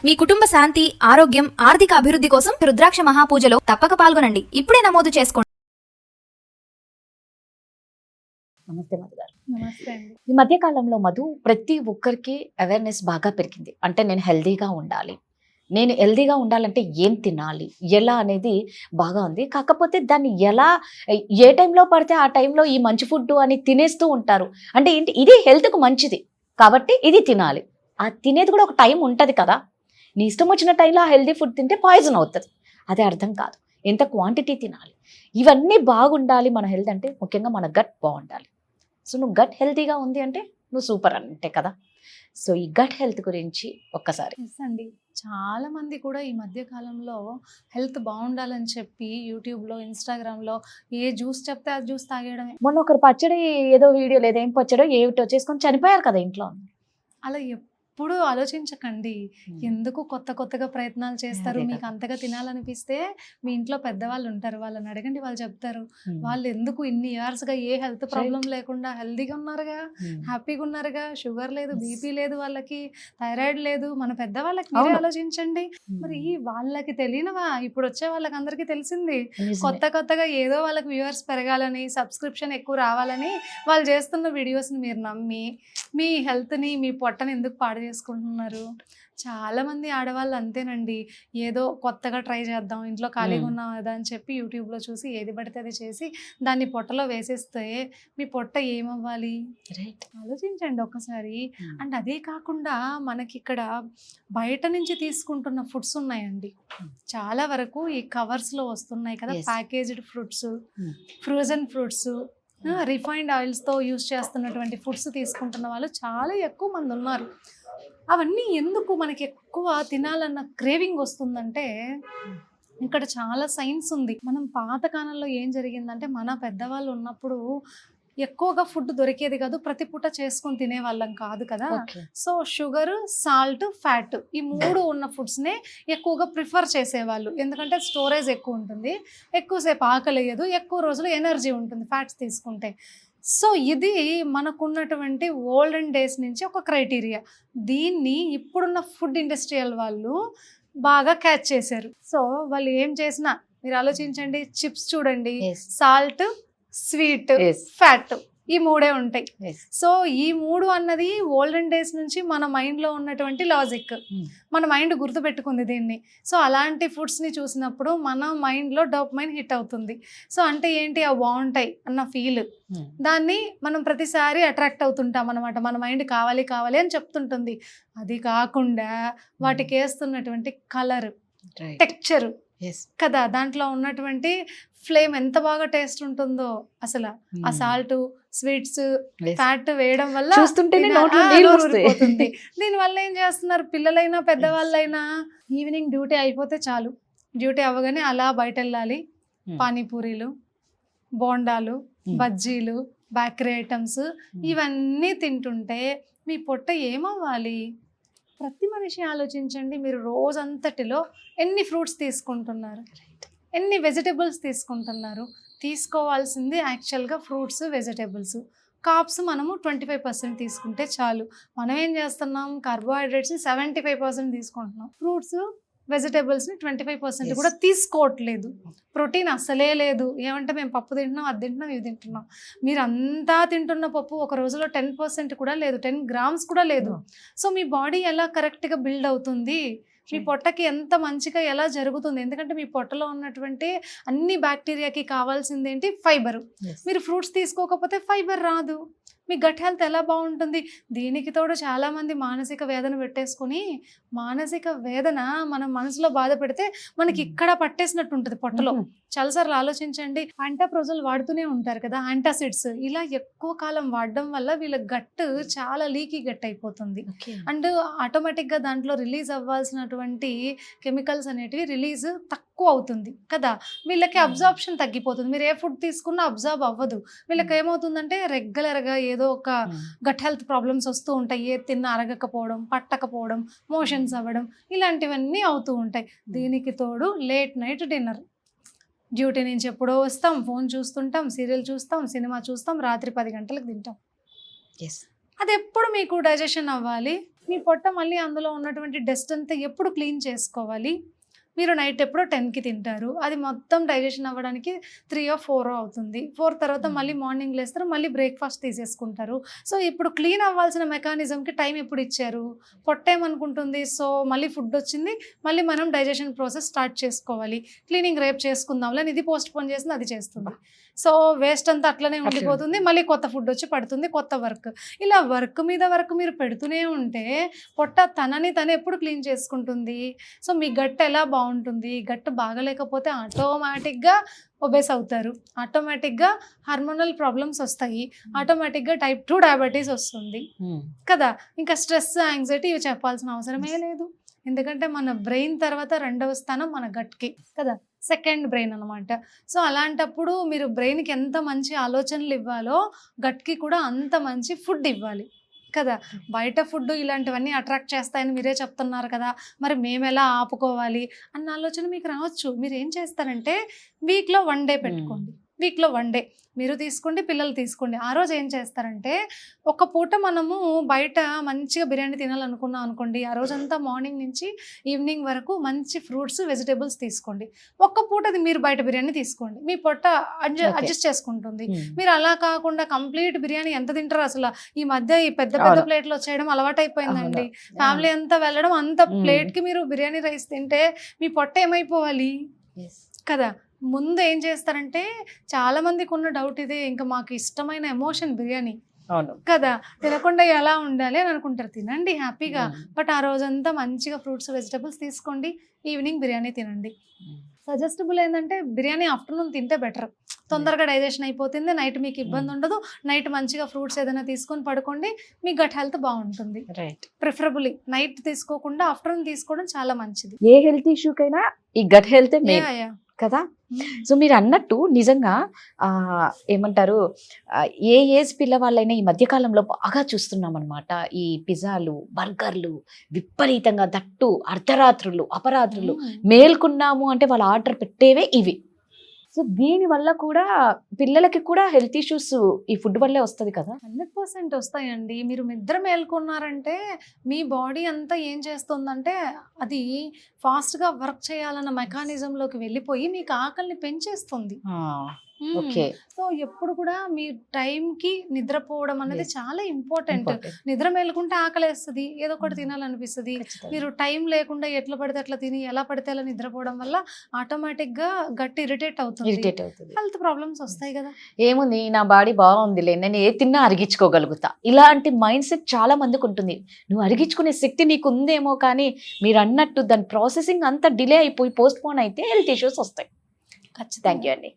మీ కుటుంబ శాంతి, ఆరోగ్యం, ఆర్థిక అభివృద్ధి కోసం రుద్రాక్ష మహాపూజలో తప్పక పాల్గొనండి. ఇప్పుడే నమోదు చేసుకోండి. నమస్తే మధు గారు. నమస్తే అండి. ఈ మధ్య కాలంలో మధు ప్రతి ఒక్కరికి అవేర్నెస్ బాగా పెరిగింది. అంటే నేను హెల్దీగా ఉండాలి, నేను హెల్దీగా ఉండాలంటే ఏం తినాలి, ఎలా అనేది బాగా ఉంది. కాకపోతే దాన్ని ఎలా ఏ టైంలో పడితే ఆ టైంలో ఈ మంచి ఫుడ్ అని తినేస్తూ ఉంటారు. అంటే ఏంటి, ఇది హెల్త్కు మంచిది కాబట్టి ఇది తినాలి. ఆ తినేది కూడా ఒక టైం ఉంటుంది కదా. నీ ఇష్టం వచ్చిన టైంలో ఆ హెల్దీ ఫుడ్ తింటే పాయిజన్ అవుతుంది. అదే అర్థం కాదు. ఎంత క్వాంటిటీ తినాలి, ఇవన్నీ బాగుండాలి. మన హెల్త్ అంటే ముఖ్యంగా మన గట్ బాగుండాలి. సో నువ్వు గట్ హెల్తీగా ఉంది అంటే నువ్వు సూపర్ అంటే కదా. సో ఈ గట్ హెల్త్ గురించి ఒక్కసారి. ఎస్ అండి, చాలా మంది కూడా ఈ మధ్య కాలంలో హెల్త్ బాగుండాలని చెప్పి యూట్యూబ్లో, ఇన్స్టాగ్రామ్లో ఏ జ్యూస్ చెప్తే ఆ జ్యూస్ తాగేయడమే. మొన్న ఒకరు పచ్చడి ఏదో వీడియో లేదా ఏం పచ్చడో ఏమిటో చేసుకొని చనిపోయారు కదా ఇంట్లో. అలా ఎప్పుడు ఆలోచించకండి. ఎందుకు కొత్త కొత్తగా ప్రయత్నాలు చేస్తారు? అదే మీకు కదా. అంతగా తినాలనిపిస్తే మీ ఇంట్లో పెద్దవాళ్ళు ఉంటారు, వాళ్ళని అడగండి, వాళ్ళు చెప్తారు. వాళ్ళు ఎందుకు ఇన్ని ఇయర్స్గా ఏ హెల్త్ ప్రాబ్లం లేకుండా హెల్తీగా ఉన్నారుగా, హ్యాపీగా ఉన్నారుగా. షుగర్ లేదు, బీపీ లేదు, వాళ్ళకి థైరాయిడ్ లేదు. మన పెద్దవాళ్ళకి మీరే అవును. ఆలోచించండి. మరి వాళ్ళకి తెలియనివా? ఇప్పుడు వచ్చే వాళ్ళకి అందరికీ తెలిసింది. నిజమే. కొత్తగా ఏదో వాళ్ళకి వ్యూవర్స్ పెరగాలని, సబ్స్క్రిప్షన్ ఎక్కువ రావాలని వాళ్ళు చేస్తున్న వీడియోస్ని మీరు నమ్మి మీ హెల్త్ని, మీ పొట్టని ఎందుకు పాడు చేసుకుంటున్నారు? చాలామంది ఆడవాళ్ళు అంతేనండి. ఏదో కొత్తగా ట్రై చేద్దాం, ఇంట్లో ఖాళీగా ఉన్నాం కదా అని చెప్పి యూట్యూబ్లో చూసి ఏది పడితే అది చేసి దాన్ని పొట్టలో వేసేస్తే మీ పొట్ట ఏమవ్వాలి? రైట్. ఆలోచించండి ఒక్కసారి. అండ్ అదే కాకుండా మనకి ఇక్కడ బయట నుంచి తీసుకుంటున్న ఫుడ్స్ ఉన్నాయండి. చాలా వరకు ఈ కవర్స్లో వస్తున్నాయి కదా, Yes. Packaged fruits, frozen fruits, refined ఆయిల్స్తో యూస్ చేస్తున్నటువంటి ఫుడ్స్ తీసుకుంటున్న వాళ్ళు చాలా ఎక్కువ మంది ఉన్నారు. అవన్నీ ఎందుకు మనకి ఎక్కువ తినాలన్న క్రేవింగ్ వస్తుందంటే ఇక్కడ చాలా సైన్స్ ఉంది. మనం పాతకాలంలో ఏం జరిగిందంటే మన పెద్దవాళ్ళు ఉన్నప్పుడు ఎక్కువగా ఫుడ్ దొరికేది కాదు, ప్రతి పూట చేసుకొని తినేవాళ్ళం కాదు కదా. Okay. So sugar, salt, fat ఈ మూడు ఉన్న ఫుడ్స్నే ఎక్కువగా ప్రిఫర్ చేసేవాళ్ళు. ఎందుకంటే స్టోరేజ్ ఎక్కువ ఉంటుంది, ఎక్కువసేపు ఆకలి వేయదు, ఎక్కువ రోజులు ఎనర్జీ ఉంటుంది ఫ్యాట్స్ తీసుకుంటే. సో ఇది మనకున్నటువంటి ఓల్డెన్ డేస్ నుంచి ఒక క్రైటీరియా. దీన్ని ఇప్పుడున్న ఫుడ్ ఇండస్ట్రియల్ వాళ్ళు బాగా క్యాచ్ చేశారు. సో వాళ్ళు ఏం చేసినా మీరు ఆలోచించండి. చిప్స్ చూడండి, Yes. Salt, sweet, Yes. Fat, ఈ మూడే ఉంటాయి. Yes. సో ఈ మూడు అన్నది ఓల్డెన్ డేస్ నుంచి మన మైండ్లో ఉన్నటువంటి లాజిక్. మన మైండ్ గుర్తుపెట్టుకుంది దీన్ని. సో అలాంటి ఫుడ్స్ని చూసినప్పుడు మన మైండ్లో డోపమైన్ హిట్ అవుతుంది. సో అంటే ఏంటి, అవి బాగుంటాయి అన్న ఫీల్, దాన్ని మనం ప్రతిసారి అట్రాక్ట్ అవుతుంటాం అనమాట. మన మైండ్ కావాలి కావాలి అని చెప్తుంటుంది. అది కాకుండా వాటికి వేస్తున్నటువంటి కలర్, రైట్. Texture Yes. కదా, దాంట్లో ఉన్నటువంటి ఫ్లేమ్ ఎంత బాగా టేస్ట్ ఉంటుందో అసలు. ఆ సాల్ట్, స్వీట్స్, Yes. ఫ్యాట్ వేయడం వల్ల చూస్తుంటేనే తిన- నోట్లో ఆ, నీళ్ళు నోరు వస్తాయి. ఊరిపోతుంది. దీనివల్ల ఏం చేస్తున్నారు, పిల్లలైనా పెద్దవాళ్ళైనా ఈవినింగ్ డ్యూటీ అయిపోతే చాలు, డ్యూటీ అవ్వగానే అలా బయట వెళ్ళాలి. పానీపూరీలు, బోండాలు, బజ్జీలు, బేకరీ ఐటమ్స్ ఇవన్నీ తింటుంటే మీ పొట్ట ఏమవ్వాలి? ప్రతి మనిషి ఆలోచించండి. మీరు రోజంతటిలో ఎన్ని ఫ్రూట్స్ తీసుకుంటున్నారు, ఎన్ని వెజిటేబుల్స్ తీసుకుంటున్నారు? తీసుకోవాల్సింది యాక్చువల్గా ఫ్రూట్స్, వెజిటేబుల్స్. కార్బ్స్ మనము 25% తీసుకుంటే చాలు. మనం ఏం చేస్తున్నాం, కార్బోహైడ్రేట్స్ని 75% తీసుకుంటున్నాం, ఫ్రూట్స్, వెజిటేబుల్స్ని 25% Yes. కూడా తీసుకోవట్లేదు. ప్రోటీన్ అసలే లేదు. ఏమంటే మేము పప్పు తింటున్నాం, అది తింటున్నాం, ఇది తింటున్నాం. మీరు అంతా తింటున్న పప్పు ఒక రోజులో 10% కూడా లేదు, 10 grams కూడా లేదు. సో మీ బాడీ ఎలా కరెక్ట్గా బిల్డ్ అవుతుంది? మీ పొట్టకి ఎంత మంచిగా ఎలా జరుగుతుంది? ఎందుకంటే మీ పొట్టలో ఉన్నటువంటి అన్ని బ్యాక్టీరియాకి కావాల్సింది ఏంటి, ఫైబరు. Yes. మీరు ఫ్రూట్స్ తీసుకోకపోతే ఫైబర్ రాదు. మీ గట్ హెల్త్ ఎలా బాగుంటుంది? దీనికి తోడు చాలామంది మానసిక వేదన పెట్టేసుకుని, మానసిక వేదన మనం మనసులో బాధ పెడితే మనకి ఇక్కడ పట్టేసినట్టు ఉంటుంది పొట్టలో. చాలాసార్లు ఆలోచించండి. యాంటాప్రోజల్ వాడుతూనే ఉంటారు కదా, యాంటాసిడ్స్. ఇలా ఎక్కువ కాలం వాడడం వల్ల వీళ్ళ గట్ చాలా లీకీ గట్ అయిపోతుంది. Okay. అండ్ ఆటోమేటిక్గా దాంట్లో రిలీజ్ అవ్వాల్సినటువంటి కెమికల్స్ అనేటివి రిలీజ్ తక్కువ అవుతుంది కదా. వీళ్ళకి అబ్జార్ప్షన్ తగ్గిపోతుంది. మీరు ఏ ఫుడ్ తీసుకున్నా అబ్జార్బ్ అవ్వదు. వీళ్ళకి ఏమవుతుందంటే రెగ్యులర్గా ఏదో ఒక గట్ హెల్త్ ప్రాబ్లమ్స్ వస్తూ ఉంటాయి. ఏ తిన్నా అరగకపోవడం, పట్టకపోవడం, మోషన్స్ అవ్వడం, ఇలాంటివన్నీ అవుతూ ఉంటాయి. దీనికి తోడు లేట్ నైట్ డిన్నర్. డ్యూటీ నుంచి ఎప్పుడో వస్తాం, ఫోన్ చూస్తుంటాం, సీరియల్ చూస్తాం, సినిమా చూస్తాం, రాత్రి 10 గంటలకు తింటాం. Yes. అది ఎప్పుడు మీకు డైజెషన్ అవ్వాలి? మీ పొట్ట మళ్ళీ అందులో ఉన్నటువంటి డస్ట్ అంతా ఎప్పుడు క్లీన్ చేసుకోవాలి? మీరు నైట్ ఎప్పుడో 10కి తింటారు, అది మొత్తం డైజెషన్ అవ్వడానికి 3 or 4 అవుతుంది. 4 తర్వాత మళ్ళీ మార్నింగ్ లేస్తారు, మళ్ళీ బ్రేక్ఫాస్ట్ తీసేసుకుంటారు. సో ఇప్పుడు క్లీన్ అవ్వాల్సిన మెకానిజంకి టైం ఎప్పుడు ఇచ్చారు? పొట్ట ఏమనుకుంటుంది, సో మళ్ళీ ఫుడ్ వచ్చింది, మళ్ళీ మనం డైజెషన్ ప్రాసెస్ స్టార్ట్ చేసుకోవాలి, క్లీనింగ్ రేపు చేసుకుందాంలే అని ఇది పోస్ట్ పోన్ చేసింది, అది చేస్తుంది. సో వేస్ట్ అంతా అట్లనే ఉండిపోతుంది, మళ్ళీ కొత్త ఫుడ్ వచ్చి పడుతుంది, కొత్త వర్క్. ఇలా వర్క్ మీద వర్క్ మీరు పెడుతూనే ఉంటే పొట్ట తనని తను ఎప్పుడు క్లీన్ చేసుకుంటుంది? సో మీ గట్ ఎలా బాగుంటుంది? గట్ బాగలేకపోతే ఆటోమేటిక్గా ఒబేస్ అవుతారు, ఆటోమేటిక్గా హార్మోనల్ ప్రాబ్లమ్స్ వస్తాయి, ఆటోమేటిక్గా టైప్ 2 డయాబెటీస్ వస్తుంది కదా. ఇంకా స్ట్రెస్, యాంగ్జైటీ ఇవి చెప్పాల్సిన అవసరమే లేదు. ఎందుకంటే మన బ్రెయిన్ తర్వాత 2వ స్థానం మన గట్కి కదా, సెకండ్ బ్రెయిన్ అనమాట. సో అలాంటప్పుడు మీరు బ్రెయిన్కి ఎంత మంచి ఆలోచనలు ఇవ్వాలో గట్కి కూడా అంత మంచి ఫుడ్ ఇవ్వాలి కదా. బయట ఫుడ్ ఇలాంటివన్నీ అట్రాక్ట్ చేస్తాయని మీరే చెప్తున్నారు కదా, మరి మేము ఎలా ఆపుకోవాలి అన్న ఆలోచన మీకు రావచ్చు. మీరు ఏం చేస్తారంటే వీక్లో 1 డే పెట్టుకోండి, వీక్లో 1 డే మీరు తీసుకోండి, పిల్లలు తీసుకోండి. ఆ రోజు ఏం చేస్తారంటే ఒక పూట మనము బయట మంచిగా బిర్యానీ తినాలనుకున్నాం అనుకోండి, ఆ రోజంతా మార్నింగ్ నుంచి ఈవినింగ్ వరకు మంచి ఫ్రూట్స్, వెజిటేబుల్స్ తీసుకోండి. ఒక్క పూట అది మీరు బయట బిర్యానీ తీసుకోండి, మీ పొట్ట అడ్జస్ట్ చేసుకుంటుంది. మీరు అలా కాకుండా కంప్లీట్ బిర్యానీ ఎంత తింటారు అసలు? ఈ మధ్య ఈ పెద్ద పెద్ద ప్లేట్లు వచ్చేయడం అలవాటు అయిపోయిందండి. ఫ్యామిలీ అంతా వెళ్ళడం, అంత ప్లేట్కి మీరు బిర్యానీ రైస్ తింటే మీ పొట్ట ఏమైపోవాలి కదా. ముందు ఏం చేస్తారంటే చాలా మందికి ఉన్న డౌట్ ఇదే, ఇంకా మాకు ఇష్టమైన ఎమోషన్ బిర్యానీ కదా, తినకుండా ఎలా ఉండాలి అని అనుకుంటారు. తినండి హ్యాపీగా, బట్ ఆ రోజంతా మంచిగా ఫ్రూట్స్, వెజిటబుల్స్ తీసుకోండి, ఈవినింగ్ బిర్యానీ తినండి. సజెస్టబుల్ ఏంటంటే బిర్యానీ ఆఫ్టర్నూన్ తింటే బెటర్, తొందరగా డైజెషన్ అయిపోతుంది, నైట్ మీకు ఇబ్బంది ఉండదు. నైట్ మంచిగా ఫ్రూట్స్ ఏదైనా తీసుకొని పడుకోండి, మీ గట్ హెల్త్ బాగుంటుంది. ప్రిఫరబుల్లీ నైట్ తీసుకోకుండా ఆఫ్టర్నూన్ తీసుకోవడం చాలా మంచిది. ఏ హెల్త్ ఇష్యూకైనా ఈ గట్ హెల్త్ కదా. సో మీరు అన్నట్టు నిజంగా ఏమంటారు, ఏ ఏజ్ పిల్లవాళ్ళైనా ఈ మధ్యకాలంలో బాగా చూస్తున్నాం అనమాట. ఈ పిజ్జాలు, బర్గర్లు విపరీతంగా, దట్టు అర్ధరాత్రులు, అపరాత్రులు మేల్కున్నాము అంటే వాళ్ళు ఆర్డర్ పెట్టేవే ఇవి. సో దీని వల్ల కూడా పిల్లలకి కూడా హెల్త్ ఇష్యూస్ ఈ ఫుడ్ వల్లే వస్తుంది కదా. 100% వస్తాయండి. మీరు నిద్ర మేల్కొన్నారంటే మీ బాడీ అంతా ఏం చేస్తుందంటే అది ఫాస్ట్గా వర్క్ చేయాలన్న మెకానిజంలోకి వెళ్ళిపోయి మీకు ఆకలిని పెంచేస్తుంది. ఓకే. సో ఎప్పుడు కూడా మీ టైంకి నిద్రపోవడం అనేది చాలా ఇంపార్టెంట్. నిద్ర మేలుకుంటే ఆకలేస్తుంది, ఏదో ఒకటి తినాలనిపిస్తుంది. మీరు టైం లేకుండా ఎట్లా పడితే అట్లా తిని, ఎలా పడితే అలా నిద్రపోవడం వల్ల ఆటోమేటిక్గా గట్టి ఇరిటేట్ అవుతుంది, హెల్త్ ప్రాబ్లమ్స్ వస్తాయి కదా. ఏముంది, నా బాడీ బాగుందిలే, నేను ఏ తిన్నా అరిగించుకోగలుగుతా, ఇలాంటి మైండ్ సెట్ చాలా మందికి ఉంటుంది. నువ్వు అరిగించుకునే శక్తి నీకు ఉందేమో, కానీ మీరు అన్నట్టు దాని ప్రాసెసింగ్ అంతా డిలే అయిపోయి పోస్ట్ పోన్ అయితే హెల్త్ ఇష్యూస్ వస్తాయి. ఖచ్చితంగా. థ్యాంక్ యూ అండి.